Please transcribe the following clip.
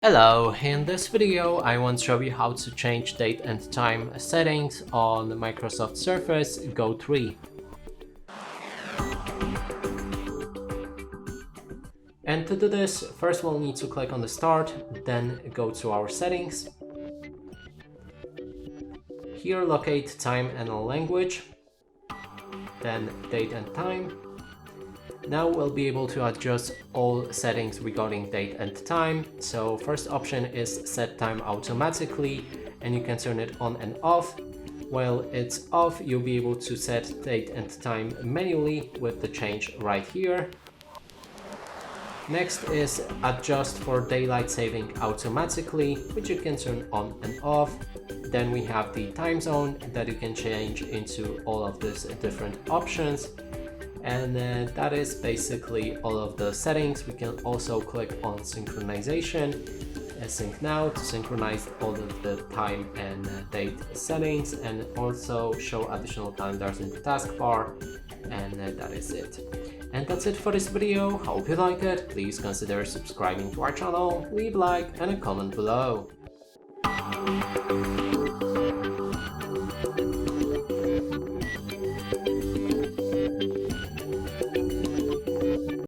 Hello, in this video I want to show you how to change date and time settings on Microsoft Surface Go 3. And to do this, first we'll need to click on the start, then go to our settings. Here locate time and language, then date and time. Now we'll be able to adjust all settings regarding date and time. So first option is set time automatically, and you can turn it on and off. While it's off, you'll be able to set date and time manually with the change right here. Next is adjust for daylight saving automatically, which you can turn on and off. Then we have the time zone that you can change into all of these different options. And that is basically all of the settings. We can also click on synchronization, sync now, to synchronize all of the time and date settings, and also show additional calendars in the taskbar. And that is it. And that's it for this video. Hope you like it. Please consider subscribing to our channel, leave a like and a comment below.